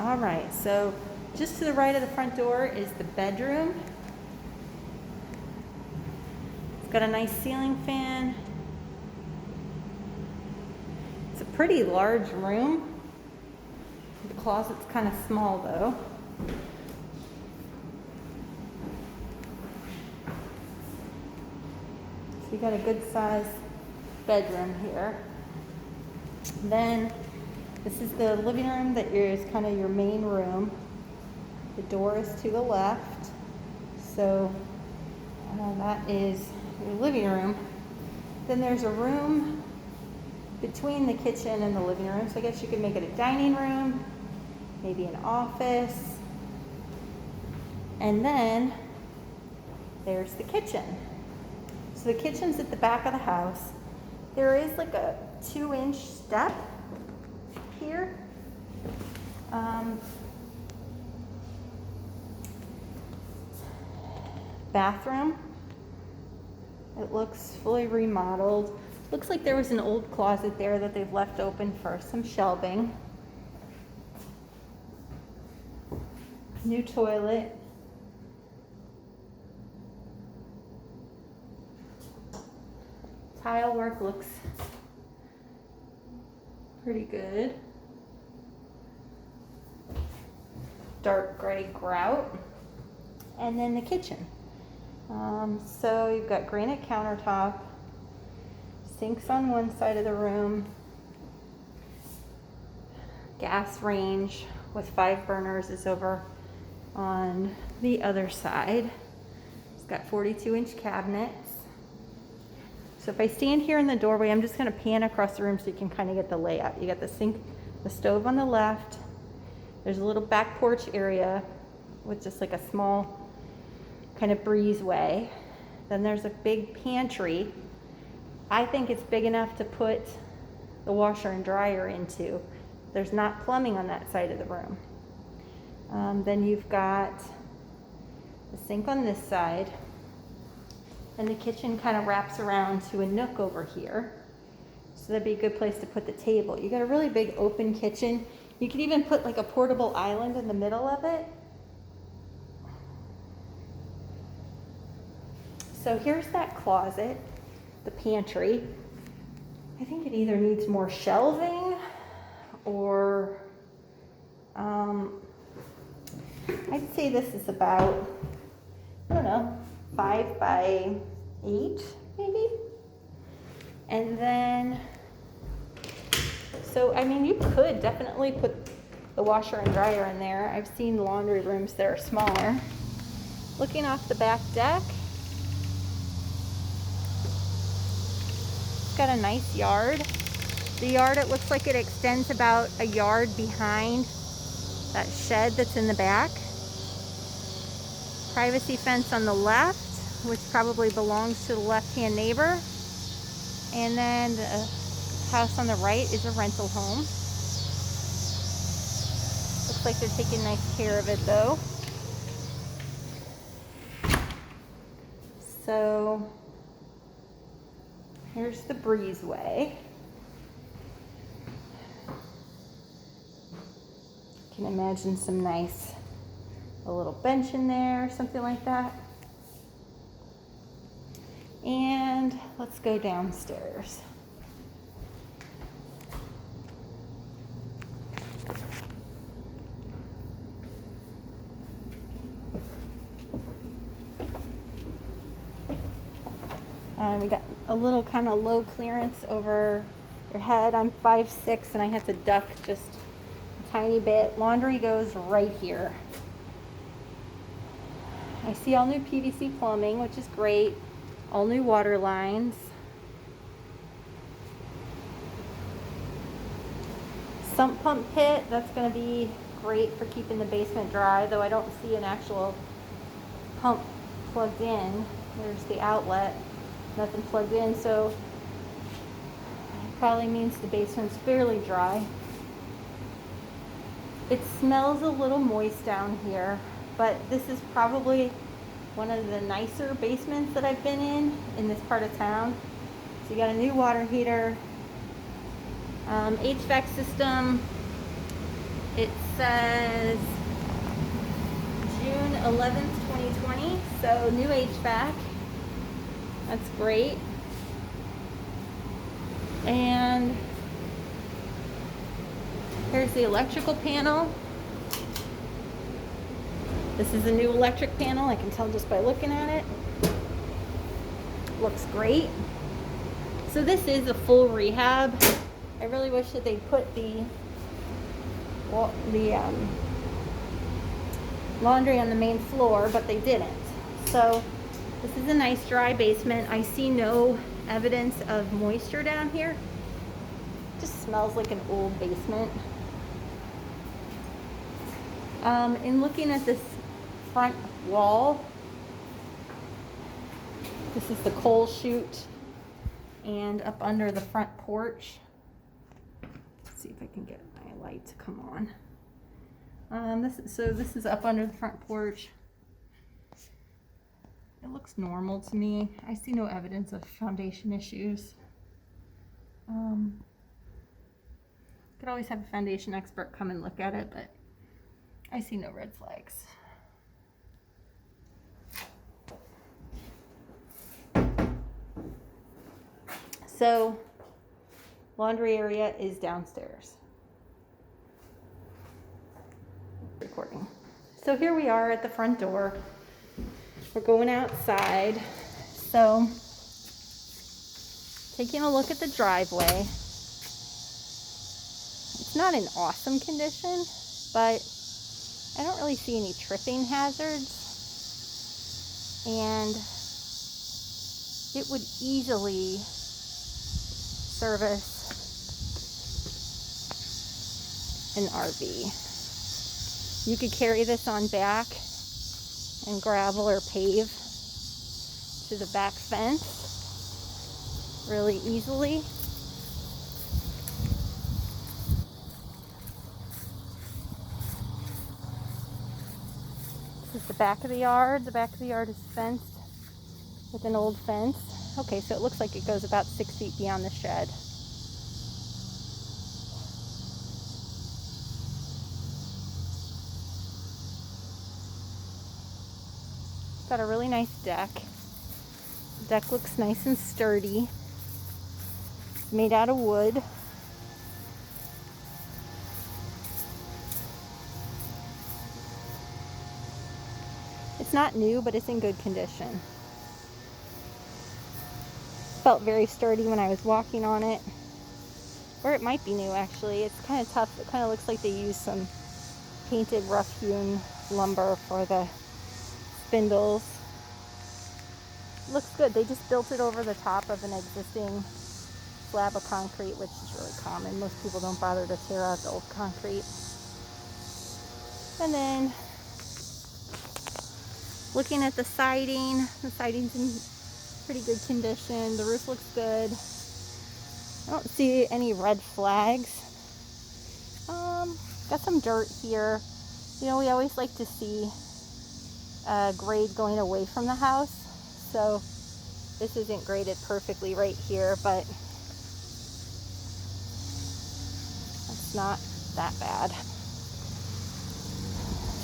All right, so just to the right of the front door is the bedroom. It's got a nice ceiling fan. It's a pretty large room. The closet's kind of small though. So you got a good sized bedroom here. Then this is the living room that is kind of your main room. The door is to the left. So that is your living room. Then there's a room between the kitchen and the living room. So I guess you could make it a dining room, maybe an office. And then there's the kitchen. So the kitchen's at the back of the house. There is like a 2-inch step here. Bathroom. It looks fully remodeled. Looks like there was an old closet there that they've left open for some shelving. New toilet. Tile work looks pretty good. Dark gray grout. And then the kitchen. So you've got granite countertop, sinks on one side of the room, gas range with 5 burners is over on the other side. It's got 42-inch cabinets. So if I stand here in the doorway, I'm just going to pan across the room so you can kind of get the layout. You got the sink, the stove on the left. There's a little back porch area with just like a small kind of breezeway. Then there's a big pantry. I think it's big enough to put the washer and dryer into. There's not plumbing on that side of the room. Then you've got the sink on this side. And the kitchen kind of wraps around to a nook over here. So that'd be a good place to put the table. You got a really big open kitchen. You could even put like a portable island in the middle of it. So here's that closet, the pantry. I think it either needs more shelving or I'd say this is about, I don't know, 5 by 8 maybe. And then, so I mean, you could definitely put the washer and dryer in there. I've seen laundry rooms that are smaller. Looking off the back deck, it's got a nice yard. The yard, it looks like it extends about a yard behind that shed that's in the back. Privacy fence on the left, which probably belongs to the left-hand neighbor. And then the house on the right is a rental home. Looks like they're taking nice care of it though. So here's the breezeway. Can imagine some nice, a little bench in there, something like that. And let's go downstairs. We got a little kind of low clearance over your head. I'm 5'6" and I have to duck just a tiny bit. Laundry goes right here. I see all new PVC plumbing, which is great. All new water lines. Sump pump pit, that's going to be great for keeping the basement dry, though I don't see an actual pump plugged in. There's the outlet, nothing plugged in, so it probably means the basement's fairly dry. It smells a little moist down here, but this is probably one of the nicer basements that I've been in this part of town. So you got a new water heater, HVAC system, It says June 11th, 2020. So new HVAC. That's great. And here's the electrical panel. This is a new electric panel. I can tell just by looking at it. Looks great. So this is a full rehab. I really wish that they put the laundry on the main floor, but they didn't. So this is a nice dry basement. I see no evidence of moisture down here. Just smells like an old basement. In looking at this front wall, this is the coal chute, and up under the front porch. Let's see if I can get my light to come on. This is up under the front porch. It looks normal to me. I see no evidence of foundation issues. Could always have a foundation expert come and look at it, but I see no red flags. So, laundry area is downstairs. Recording. So here we are at the front door. We're going outside. So, taking a look at the driveway. It's not in awesome condition, but I don't really see any tripping hazards. And it would easily service an RV. You could carry this on back and gravel or pave to the back fence really easily. This is the back of the yard. The back of the yard is fenced with an old fence. Okay, so it looks like it goes about 6 feet beyond the shed. It's got a really nice deck. The deck looks nice and sturdy. It's made out of wood. It's not new, but it's in good condition. Felt very sturdy when I was walking on it. Or it might be new, actually. It's kind of tough. It kind of looks like they used some painted rough-hewn lumber for the spindles. Looks good. They just built it over the top of an existing slab of concrete, which is really common. Most people don't bother to tear out the old concrete. And then looking at the siding's in pretty good condition. The roof looks good. I don't see any red flags. Got some dirt here. You know, we always like to see grade going away from the house. So this isn't graded perfectly right here, but it's not that bad.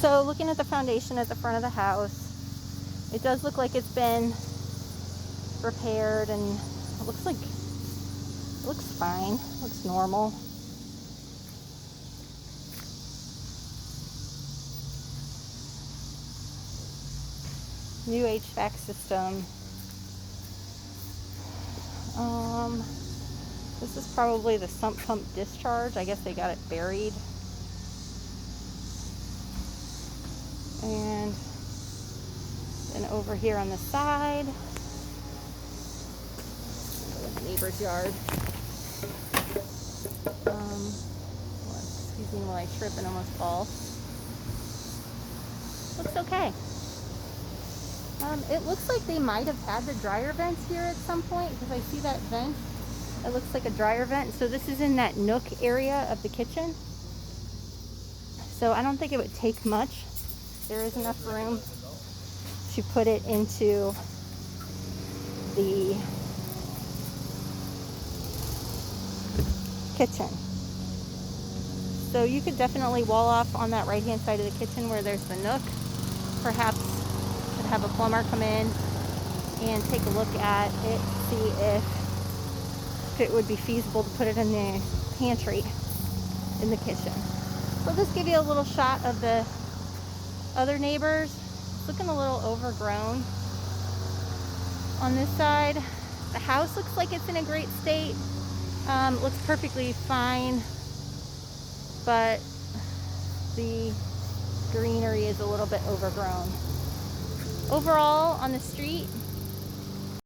So looking at the foundation at the front of the house, it does look like it's been repaired, and it looks fine. It looks normal. New HVAC system. This is probably the sump pump discharge. I guess they got it buried. And then over here on the side, the neighbor's yard. Excuse me while I trip and almost fall. Looks okay. It looks like they might have had the dryer vents here at some point, because I see that vent. It looks like a dryer vent. So this is in that nook area of the kitchen. So I don't think it would take much. There is enough room to put it into the kitchen. So you could definitely wall off on that right hand side of the kitchen where there's the nook. Perhaps could have a plumber come in and take a look at it, see if it would be feasible to put it in the pantry in the kitchen. So I'll just give you a little shot of the other neighbors. It's looking a little overgrown on this side. The house looks like it's in a great state. Looks perfectly fine, but the greenery is a little bit overgrown. Overall, on the street,